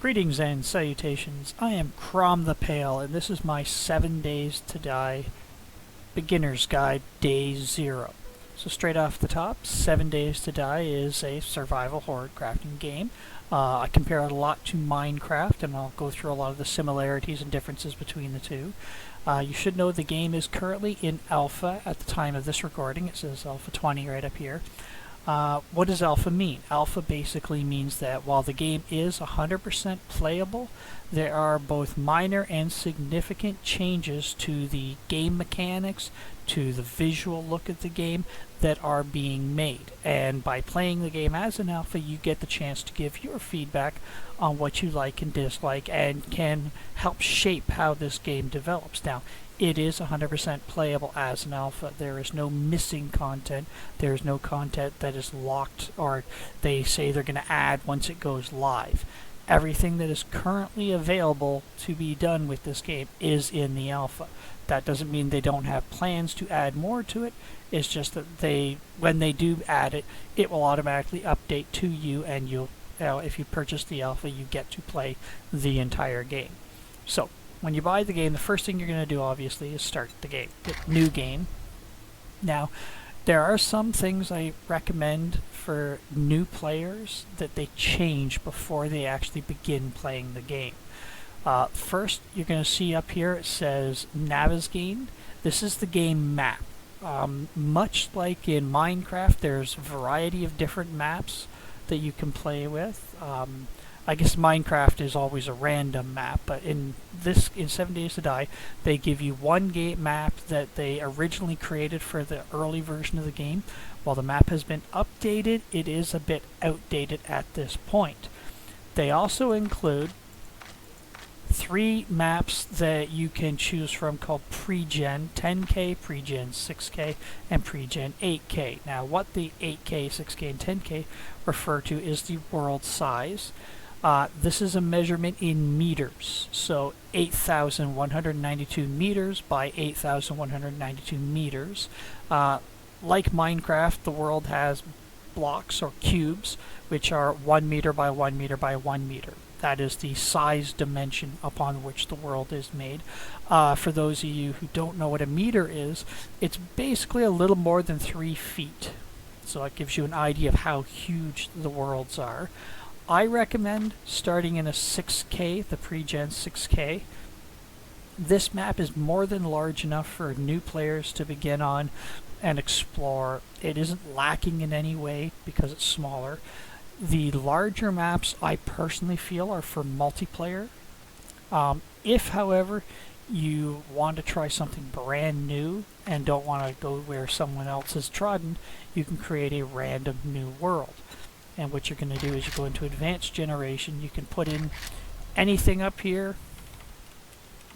Greetings and salutations. I am Crom the Pale, and this is my 7 Days to Die Beginner's Guide Day 0. So straight off the top, 7 Days to Die is a survival horde crafting game. I compare it a lot to Minecraft, and I'll go through a lot of the similarities and differences between the two. You should know the game is currently in alpha at the time of this recording. It says alpha 20 right up here. What does alpha mean? Alpha basically means that while the game is 100% playable, there are both minor and significant changes to the game mechanics, to the visual look at the game that are being made. And by playing the game as an alpha, you get the chance to give your feedback on what you like and dislike and can help shape how this game develops. Now, it is 100% playable as an alpha. There is no missing content. There is no content that is locked or they say they're going to add once it goes live. Everything that is currently available to be done with this game is in the alpha. That doesn't mean they don't have plans to add more to it. It's just that when they do add it, it will automatically update to you, and if you purchase the alpha, you get to play the entire game. So, when you buy the game, the first thing you're going to do, obviously, is start the game. Hit New Game. Now, there are some things I recommend for new players that they change before they actually begin playing the game. First, you're going to see up here it says Navigain. This is the game map. Much like in Minecraft, there's a variety of different maps that you can play with. I guess Minecraft is always a random map, but in 7 Days to Die, they give you one game map that they originally created for the early version of the game. While the map has been updated, it is a bit outdated at this point. They also include 3 maps that you can choose from called Pre-Gen 10K, Pre-Gen 6K, and Pre-Gen 8K. Now, what the 8K, 6K, and 10K refer to is the world size. This is a measurement in meters, so 8,192 meters by 8,192 meters. Like Minecraft, the world has blocks or cubes, which are 1 meter by 1 meter by 1 meter. That is the size dimension upon which the world is made. For those of you who don't know what a meter is, it's basically a little more than 3 feet. So it gives you an idea of how huge the worlds are. I recommend starting in a 6K, the Pre-Gen 6K. This map is more than large enough for new players to begin on and explore. It isn't lacking in any way because it's smaller. The larger maps, I personally feel, are for multiplayer. If, however, you want to try something brand new and don't want to go where someone else has trodden, you can create a random new world. And what you're going to do is you go into Advanced Generation. You can put in anything up here.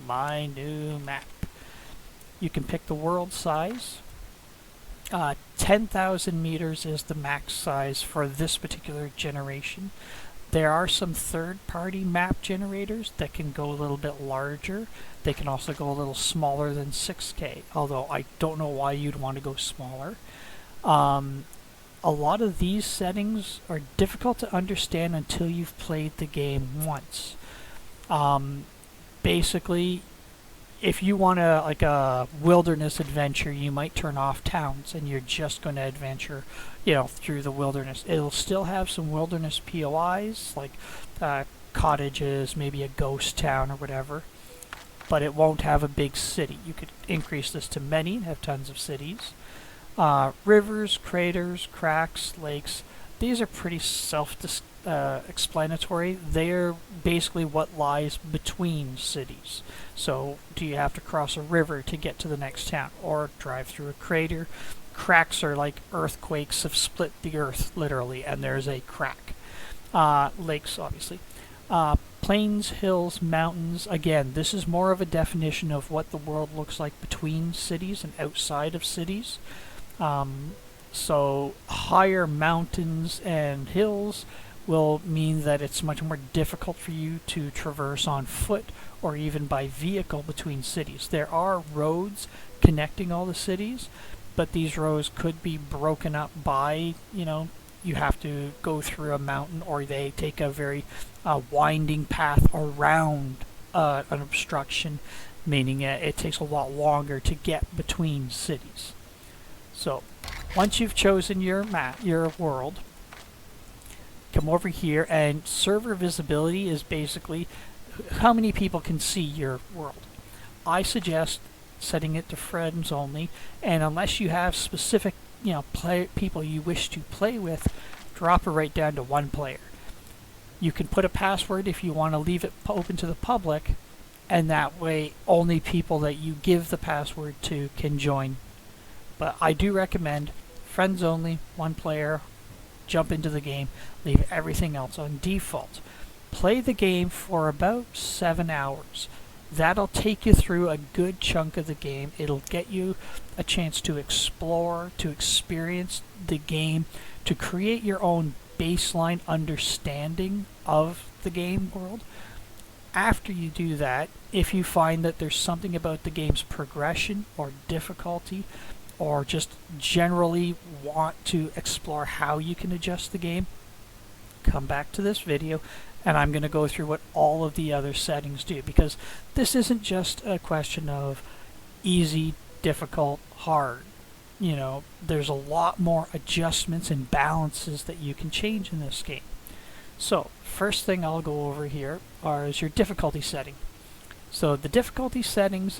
My new map. You can pick the world size. 10,000 meters is the max size for this particular generation. There are some third-party map generators that can go a little bit larger. They can also go a little smaller than 6K, although I don't know why you'd want to go smaller. A lot of these settings are difficult to understand until you've played the game once. Basically, if you want like a wilderness adventure, you might turn off towns and you're just going to adventure, through the wilderness. It'll still have some wilderness POIs, like cottages, maybe a ghost town or whatever, but it won't have a big city. You could increase this to many and have tons of cities. Rivers, craters, cracks, lakes, these are pretty self-explanatory. They're basically what lies between cities. So, do you have to cross a river to get to the next town, or drive through a crater? Cracks are like earthquakes have split the earth, literally, and there's a crack. Lakes, obviously. Plains, hills, mountains, again, this is more of a definition of what the world looks like between cities and outside of cities. So higher mountains and hills will mean that it's much more difficult for you to traverse on foot or even by vehicle between cities. There are roads connecting all the cities, but these roads could be broken up by, you have to go through a mountain, or they take a very winding path around an obstruction, meaning it takes a lot longer to get between cities. So once you've chosen your your world, come over here, and server visibility is basically how many people can see your world. I suggest setting it to friends only, and unless you have specific, people you wish to play with, drop it right down to one player. You can put a password if you want to leave it open to the public, and that way only people that you give the password to can join. But I do recommend friends only, one player, jump into the game, leave everything else on default. Play the game for about 7 hours. That'll take you through a good chunk of the game. It'll get you a chance to explore, to experience the game, to create your own baseline understanding of the game world. After you do that, if you find that there's something about the game's progression or difficulty, or just generally want to explore how you can adjust the game, come back to this video, and I'm going to go through what all of the other settings do, because this isn't just a question of easy, difficult, hard. There's a lot more adjustments and balances that you can change in this game. So first thing I'll go over here is your difficulty setting. So the difficulty settings,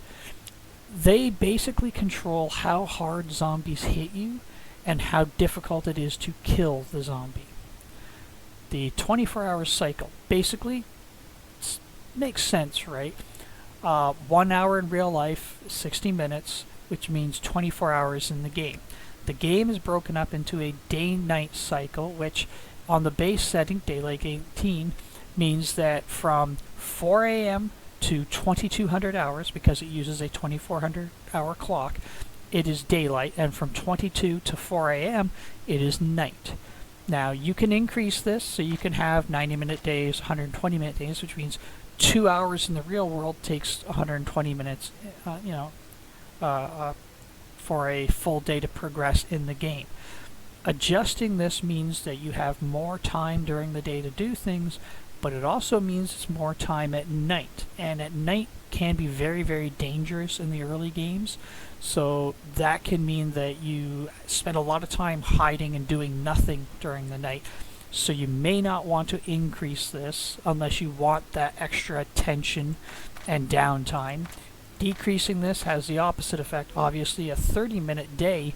they basically control how hard zombies hit you and how difficult it is to kill the zombie. The 24-hour cycle basically makes sense, right? 1 hour in real life, 60 minutes, which means 24 hours in the game. The game is broken up into a day-night cycle, which on the base setting, Daylight 18, means that from 4 a.m. to 2200 hours, because it uses a 2400-hour clock, it is daylight, and from 22 to 4 a.m. it is night. Now you can increase this, so you can have 90-minute days, 120-minute days, which means 2 hours in the real world takes 120 minutes, for a full day to progress in the game. Adjusting this means that you have more time during the day to do things, but it also means it's more time at night. And at night can be very, very dangerous in the early games. So that can mean that you spend a lot of time hiding and doing nothing during the night. So you may not want to increase this unless you want that extra attention and downtime. Decreasing this has the opposite effect. Obviously, a 30-minute day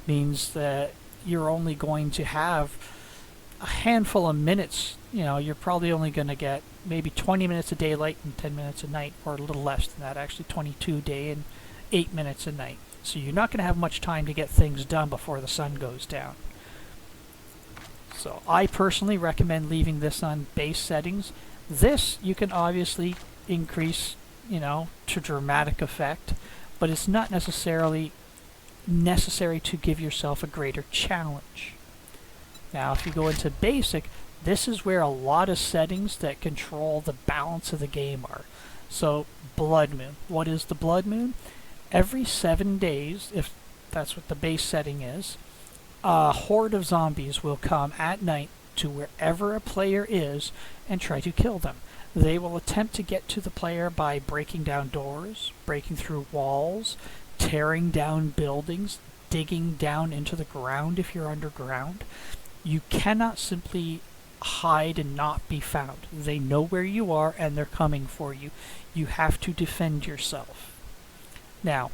means that you're only going to have a handful of minutes. You're probably only going to get maybe 20 minutes of daylight and 10 minutes at night, or a little less than that, actually 22 day and 8 minutes at night. So you're not going to have much time to get things done before the sun goes down. So I personally recommend leaving this on base settings. This you can obviously increase, to dramatic effect, but it's not necessarily necessary to give yourself a greater challenge. Now if you go into basic, this is where a lot of settings that control the balance of the game are. So blood moon. What is the blood moon? Every 7 days, if that's what the base setting is, a horde of zombies will come at night to wherever a player is and try to kill them. They will attempt to get to the player by breaking down doors, breaking through walls, tearing down buildings, digging down into the ground if you're underground. You cannot simply hide and not be found. They know where you are and they're coming for you. You have to defend yourself. Now,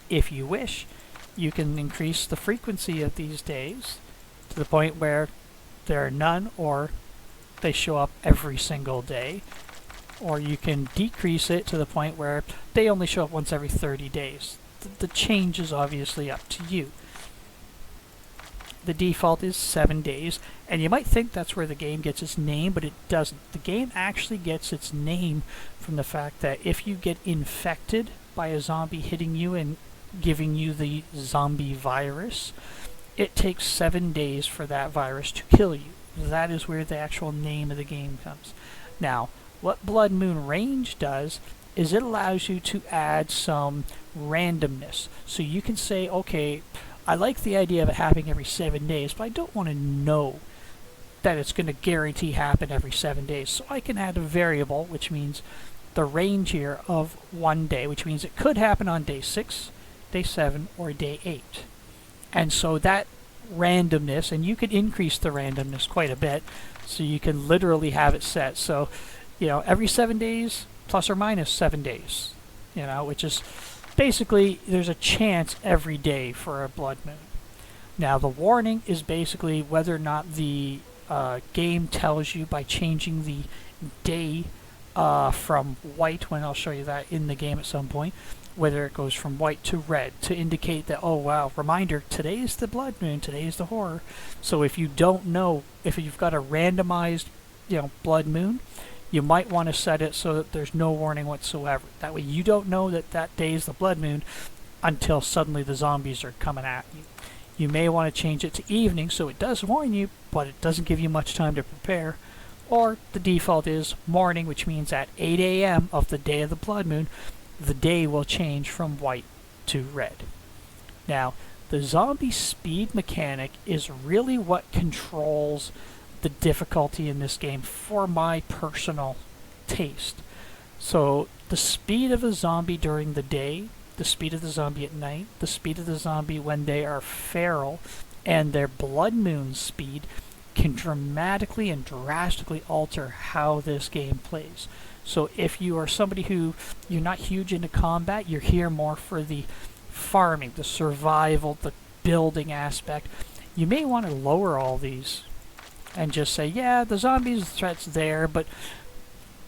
if you wish, you can increase the frequency of these days to the point where there are none, or they show up every single day. Or you can decrease it to the point where they only show up once every 30 days. The change is obviously up to you. The default is 7 days, and you might think that's where the game gets its name, but it doesn't. The game actually gets its name from the fact that if you get infected by a zombie hitting you and giving you the zombie virus, it takes 7 days for that virus to kill you. That is where the actual name of the game comes. Now, what Blood Moon Range does is it allows you to add some randomness. So you can say, okay, I like the idea of it happening every 7 days, but I don't want to know that it's going to guarantee happen every 7 days. So I can add a variable, which means the range here of 1 day, which means it could happen on day 6, day 7, or day 8. And so that randomness, and you could increase the randomness quite a bit, so you can literally have it set. So, every 7 days, plus or minus 7 days, which is basically there's a chance every day for a blood moon. Now, the warning is basically whether or not the game tells you by changing the day from white, when I'll show you that in the game at some point, whether it goes from white to red to indicate that, oh wow, reminder, today is the blood moon, today is the horror. So if you don't know, if you've got a randomized, blood moon, you might want to set it so that there's no warning whatsoever. That way you don't know that that day is the blood moon until suddenly the zombies are coming at you. You may want to change it to evening so it does warn you, but it doesn't give you much time to prepare. Or the default is morning, which means at 8 a.m. of the day of the blood moon, the day will change from white to red. Now, the zombie speed mechanic is really what controls the difficulty in this game for my personal taste. So, the speed of a zombie during the day, the speed of the zombie at night, the speed of the zombie when they are feral, and their blood moon speed can dramatically and drastically alter how this game plays. So if you are somebody who you're not huge into combat, you're here more for the farming, the survival, the building aspect, you may want to lower all these and just say, yeah, the zombies threat's there, but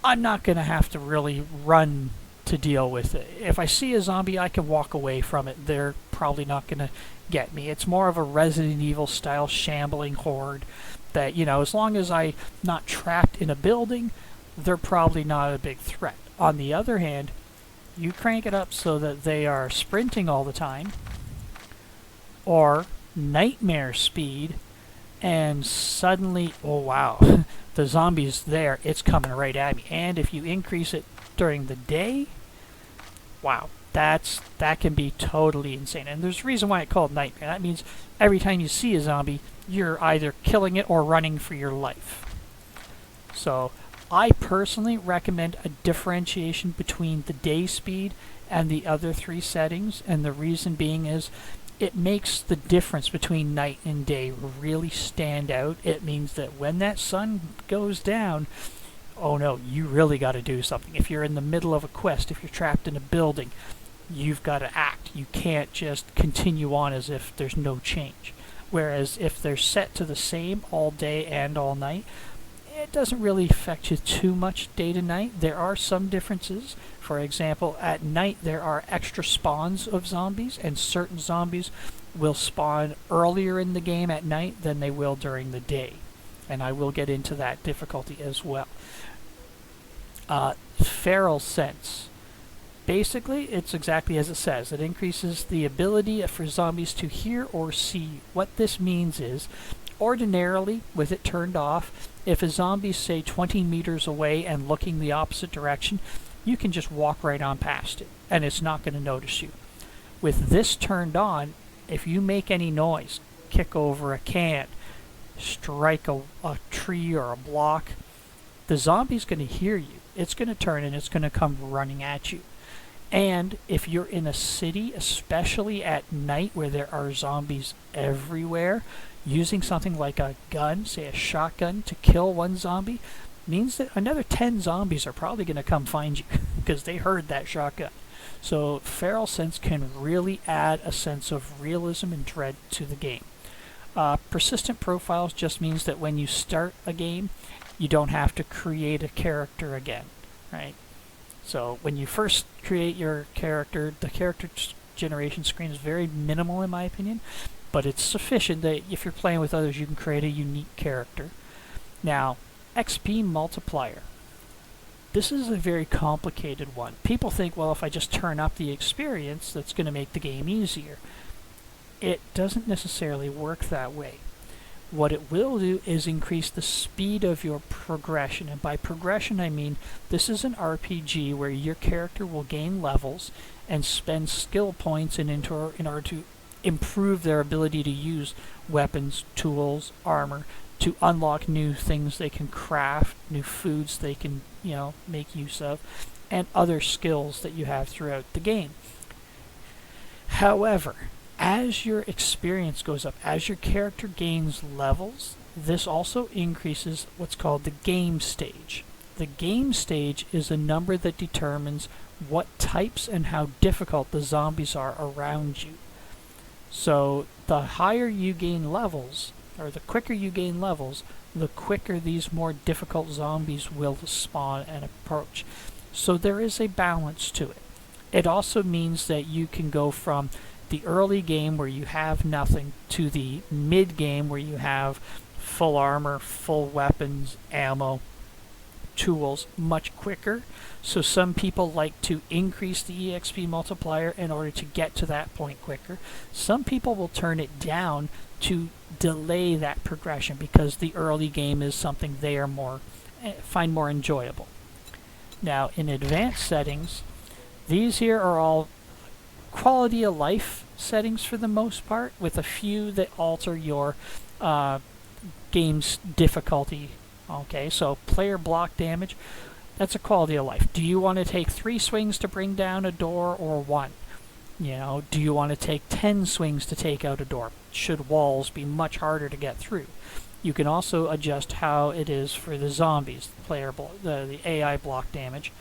I'm not going to have to really run to deal with it. If I see a zombie, I can walk away from it. They're probably not going to get me. It's more of a Resident Evil style shambling horde that, as long as I'm not trapped in a building, they're probably not a big threat. On the other hand, you crank it up so that they are sprinting all the time, or nightmare speed, and suddenly, oh wow, the zombie's there, it's coming right at me. And if you increase it during the day, wow, that can be totally insane. And there's a reason why it's called nightmare. That means every time you see a zombie, you're either killing it or running for your life. So I personally recommend a differentiation between the day speed and the other 3 settings, and the reason being is it makes the difference between night and day really stand out. It means that when that sun goes down, oh no, you really got to do something. If you're in the middle of a quest, if you're trapped in a building, you've got to act. You can't just continue on as if there's no change. Whereas if they're set to the same all day and all night, it doesn't really affect you too much day to night. There are some differences. For example, at night there are extra spawns of zombies, and certain zombies will spawn earlier in the game at night than they will during the day. And I will get into that difficulty as well. Feral sense. Basically, it's exactly as it says. It increases the ability for zombies to hear or see. What this means is, ordinarily, with it turned off, if a zombie's, say, 20 meters away and looking the opposite direction, you can just walk right on past it, and it's not going to notice you. With this turned on, if you make any noise, kick over a can, strike a tree or a block, the zombie's going to hear you. It's going to turn and it's going to come running at you. And if you're in a city, especially at night where there are zombies everywhere, using something like a gun, say a shotgun, to kill one zombie means that another 10 zombies are probably going to come find you because they heard that shotgun. So feral sense can really add a sense of realism and dread to the game. Persistent profiles just means that when you start a game, you don't have to create a character again, right? So when you first create your character, the character generation screen is very minimal in my opinion, but it's sufficient that if you're playing with others, you can create a unique character. Now, XP multiplier. This is a very complicated one. People think, well, if I just turn up the experience, that's going to make the game easier. It doesn't necessarily work that way. What it will do is increase the speed of your progression. And by progression, I mean this is an RPG where your character will gain levels and spend skill points in order to improve their ability to use weapons, tools, armor, to unlock new things they can craft, new foods they can, make use of, and other skills that you have throughout the game. However, as your experience goes up, as your character gains levels, this also increases what's called the game stage. The game stage is a number that determines what types and how difficult the zombies are around you. So the higher you gain levels, or the quicker you gain levels, the quicker these more difficult zombies will spawn and approach. So there is a balance to it. It also means that you can go from the early game where you have nothing to the mid game where you have full armor, full weapons, ammo, tools much quicker. So some people like to increase the EXP multiplier in order to get to that point quicker. Some people will turn it down to delay that progression because the early game is something they are find more enjoyable. Now in advanced settings, these here are all quality of life settings for the most part, with a few that alter your game's difficulty. Okay, so player block damage, that's a quality of life. Do you want to take 3 swings to bring down a door or 1? Do you want to take 10 swings to take out a door? Should walls be much harder to get through? You can also adjust how it is for the zombies, the AI block damage,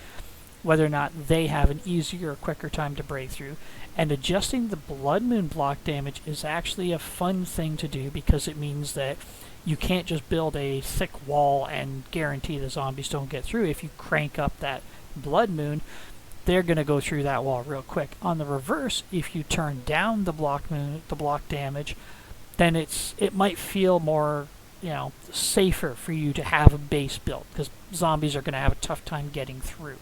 whether or not they have an easier or quicker time to break through. And adjusting the blood moon block damage is actually a fun thing to do because it means that you can't just build a thick wall and guarantee the zombies don't get through. If you crank up that blood moon, they're going to go through that wall real quick. On the reverse, if you turn down the block damage, then it might feel more, safer for you to have a base built because zombies are going to have a tough time getting through.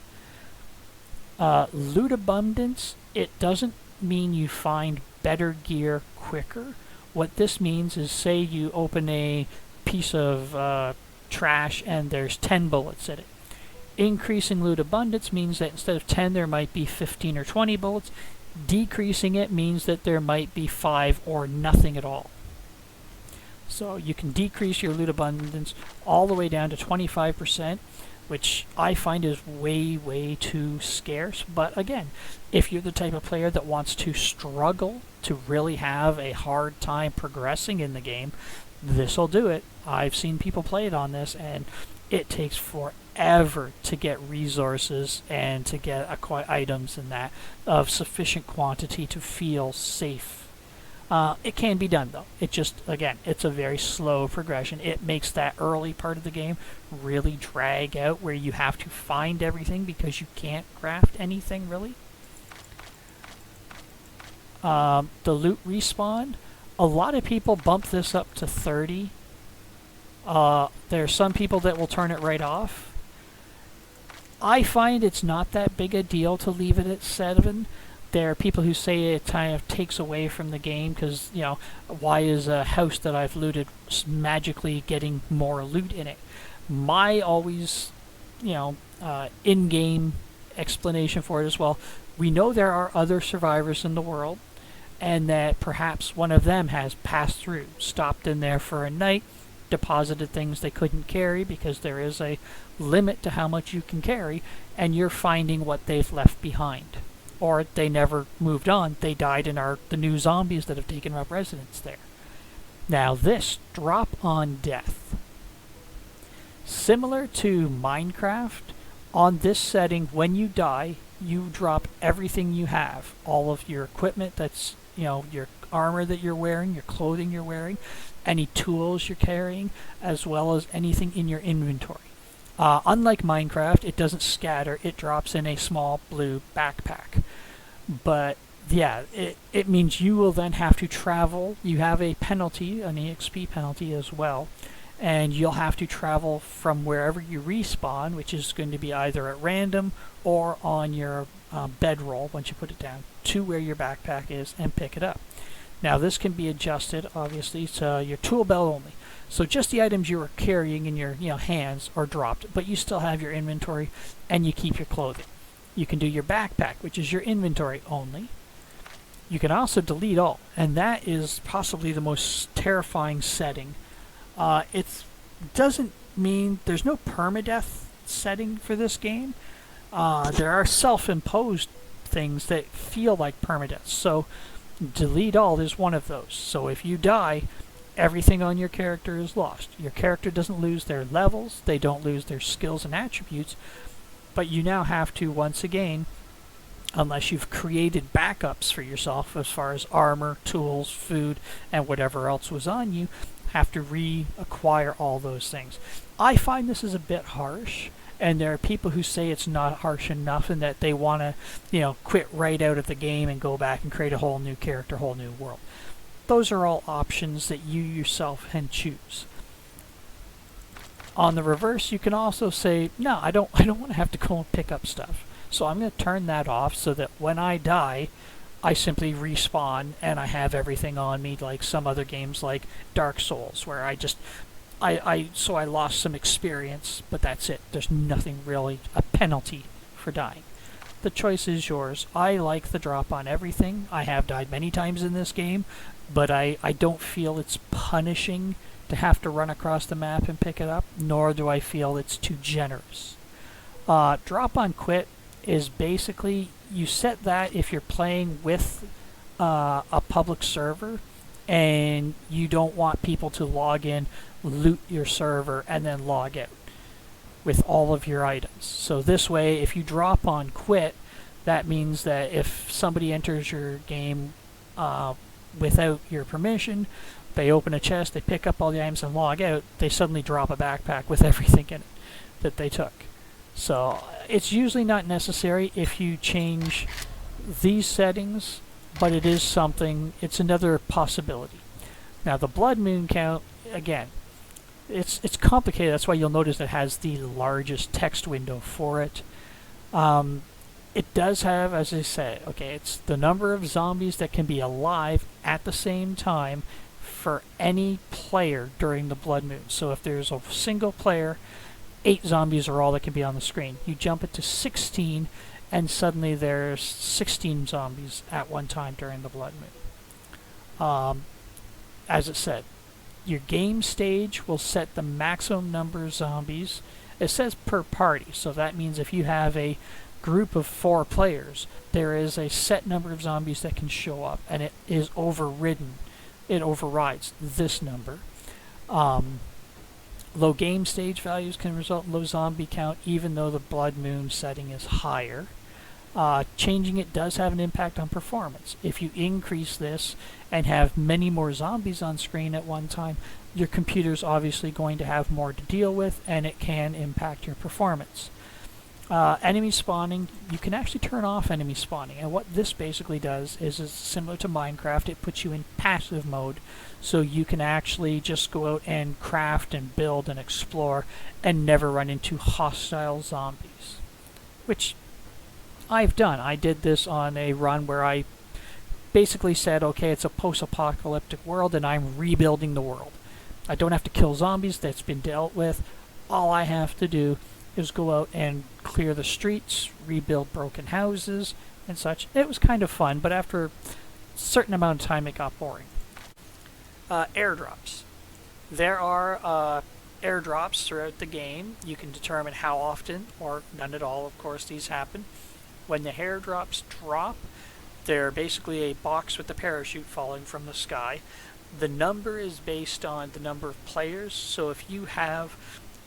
Loot abundance, it doesn't mean you find better gear quicker. What this means is, say you open a piece of trash and there's 10 bullets in it. Increasing loot abundance means that instead of 10 there might be 15 or 20 bullets. Decreasing it means that there might be 5 or nothing at all. So you can decrease your loot abundance all the way down to 25%, which I find is way, way too scarce. But again, if you're the type of player that wants to struggle to really have a hard time progressing in the game, this'll do it. I've seen people play it on this, and it takes forever to get resources and to get items and that of sufficient quantity to feel safe. It can be done though. It just, again, it's a very slow progression. It makes that early part of the game really drag out where you have to find everything because you can't craft anything really. The loot respawn, a lot of people bump this up to 30. There are some people that will turn it right off. I find it's not that big a deal to leave it at 7. There are people who say it kind of takes away from the game because, why is a house that I've looted magically getting more loot in it? My always, in-game explanation for it is, well, we know there are other survivors in the world, and that perhaps one of them has passed through, stopped in there for a night, deposited things they couldn't carry because there is a limit to how much you can carry, and you're finding what they've left behind. Or they never moved on. They died and are the new zombies that have taken up residence there. Now this, drop on death. Similar to Minecraft, on this setting, when you die, you drop everything you have. All of your equipment, that's, your armor that you're wearing, your clothing you're wearing, any tools you're carrying, as well as anything in your inventory. Unlike Minecraft, it doesn't scatter, it drops in a small blue backpack. But yeah, it means you will then have to travel. You have a penalty, an EXP penalty as well, and you'll have to travel from wherever you respawn, which is going to be either at random or on your bedroll once you put it down, to where your backpack is and pick it up. Now this can be adjusted, obviously, to your tool belt only. So just the items you were carrying in your hands are dropped, but you still have your inventory and you keep your clothing. You can do your backpack, which is your inventory only. You can also delete all, and that is possibly the most terrifying setting. It doesn't mean there's no permadeath setting for this game. There are self-imposed things that feel like permadeath. So delete all is one of those. So if you die, everything on your character is lost. Your character doesn't lose their levels, they don't lose their skills and attributes, but you now have to, once again, unless you've created backups for yourself as far as armor, tools, food, and whatever else was on you, have to reacquire all those things. I find this is a bit harsh, and there are people who say it's not harsh enough and that they want to, quit right out of the game and go back and create a whole new character, whole new world. Those are all options that you yourself can choose. On the reverse, you can also say, no, I don't want to have to go and pick up stuff. So I'm going to turn that off so that when I die, I simply respawn and I have everything on me, like some other games like Dark Souls, where I lost some experience, but that's it. There's nothing really a penalty for dying. The choice is yours. I like the drop on everything. I have died many times in this game, but I don't feel it's punishing to have to run across the map and pick it up, nor do I feel it's too generous. Drop on quit is basically, you set that if you're playing with a public server and you don't want people to log in, loot your server, and then log out with all of your items. So this way, if you drop on quit, that means that if somebody enters your game without your permission, they open a chest, they pick up all the items and log out, they suddenly drop a backpack with everything in it that they took. So it's usually not necessary if you change these settings, but it is something, it's another possibility. Now the blood moon count, again, it's complicated. That's why you'll notice it has the largest text window for it. It does have, as I say, it's the number of zombies that can be alive at the same time for any player during the blood moon. So if there's a single player, 8 zombies are all that can be on the screen. You jump it to 16, and suddenly there's 16 zombies at one time during the blood moon. As it said, your game stage will set the maximum number of zombies. It says per party, so that means if you have a group of 4 players, there is a set number of zombies that can show up, and it is overridden. It overrides this number. Low game stage values can result in low zombie count, even though the blood moon setting is higher. Changing it does have an impact on performance. If you increase this and have many more zombies on screen at one time, your computer's obviously going to have more to deal with, and it can impact your performance. Enemy spawning, you can actually turn off enemy spawning, and what this basically does is similar to Minecraft. It puts you in passive mode, so you can actually just go out and craft and build and explore and never run into hostile zombies, which I've done. I did this on a run where I basically said, okay, it's a post-apocalyptic world and I'm rebuilding the world. I don't have to kill zombies, that's been dealt with. All I have to do is go out and clear the streets, rebuild broken houses and such. It was kind of fun, but after a certain amount of time it got boring. Airdrops. There are airdrops throughout the game. You can determine how often, or none at all, of course, these happen. When the airdrops drop, they're basically a box with a parachute falling from the sky. The number is based on the number of players, so if you have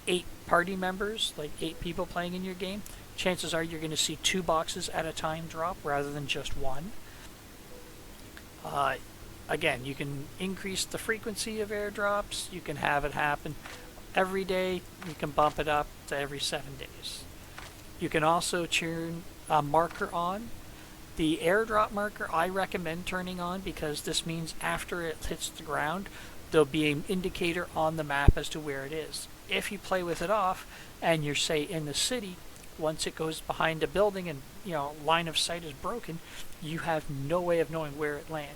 8 party members, like 8 people playing in your game, chances are you're going to see 2 boxes at a time drop rather than just 1. Again, you can increase the frequency of airdrops. You can have it happen every day. You can bump it up to every 7 days. You can also turn a marker on. The airdrop marker I recommend turning on because this means after it hits the ground, there'll be an indicator on the map as to where it is. If you play with it off and you're, say, in the city, once it goes behind a building and line of sight is broken, you have no way of knowing where it landed,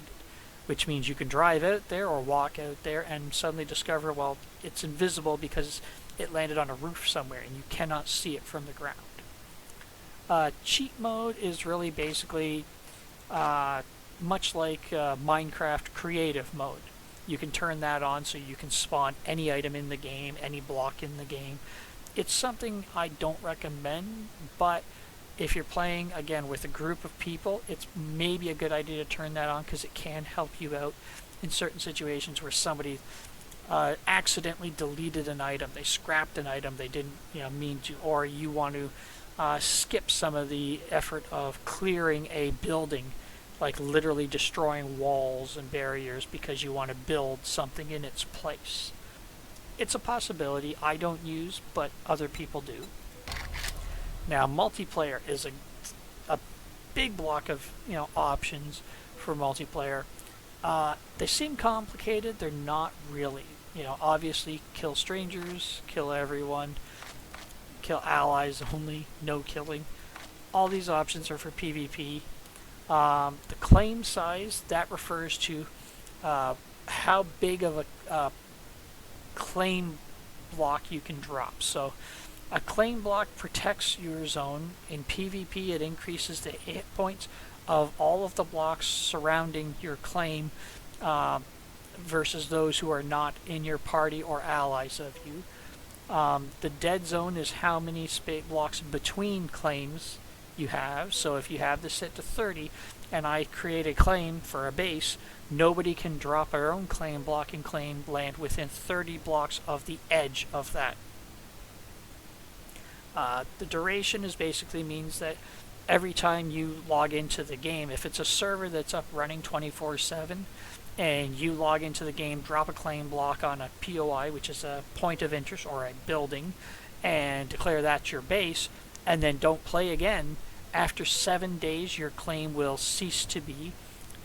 which means you can drive out there or walk out there and suddenly discover, well, it's invisible because it landed on a roof somewhere and you cannot see it from the ground. Cheat mode is really basically much like Minecraft creative mode. You can turn that on so you can spawn any item in the game, any block in the game. It's something I don't recommend, but if you're playing, again, with a group of people, it's maybe a good idea to turn that on because it can help you out in certain situations where somebody accidentally deleted an item. They scrapped an item they didn't mean to, or you want to skip some of the effort of clearing a building, like literally destroying walls and barriers because you want to build something in its place. It's a possibility I don't use, but other people do. Now, multiplayer is a big block of options for multiplayer. They seem complicated. They're not really. Obviously, kill strangers, kill everyone, kill allies only, no killing. All these options are for PvP. The claim size, that refers to how big of a claim block you can drop. So a claim block protects your zone. In PvP, it increases the hit points of all of the blocks surrounding your claim versus those who are not in your party or allies of you. The dead zone is how many blocks between claims you have. So if you have this set to 30 and I create a claim for a base, nobody can drop their own claim block and claim land within 30 blocks of the edge of that. The duration is basically means that every time you log into the game, if it's a server that's up running 24/7 and you log into the game, drop a claim block on a POI, which is a point of interest or a building, and declare that's your base, and then don't play again, after 7 days your claim will cease to be,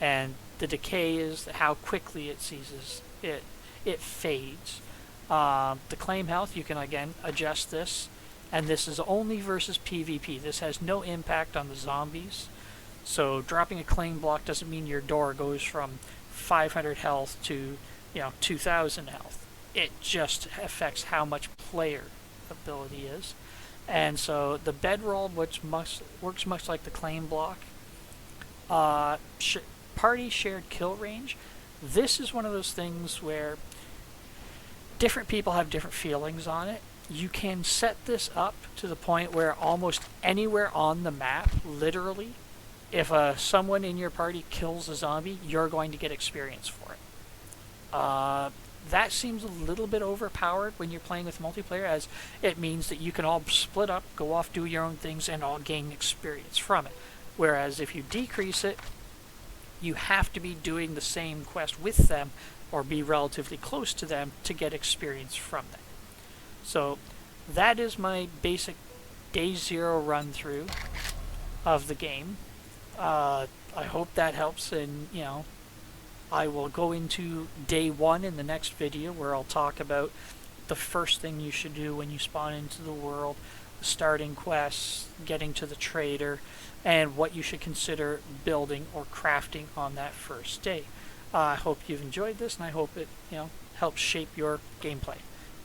and the decay is how quickly it ceases. It fades. The claim health, you can again adjust this, and this is only versus PvP. This has no impact on the zombies. So dropping a claim block doesn't mean your door goes from 500 health to 2,000 health. It just affects how much player ability is. And so the bedroll, which works much like the claim block. Party shared kill range. This is one of those things where different people have different feelings on it. You can set this up to the point where almost anywhere on the map, literally, if someone in your party kills a zombie, you're going to get experience for it. That seems a little bit overpowered when you're playing with multiplayer, as it means that you can all split up, go off, do your own things, and all gain experience from it. Whereas if you decrease it, you have to be doing the same quest with them or be relatively close to them to get experience from them. So that is my basic day 0 run through of the game. I hope that helps, and I will go into day 1 in the next video where I'll talk about the first thing you should do when you spawn into the world, the starting quests, getting to the trader, and what you should consider building or crafting on that first day. I hope you've enjoyed this, and I hope it helps shape your gameplay.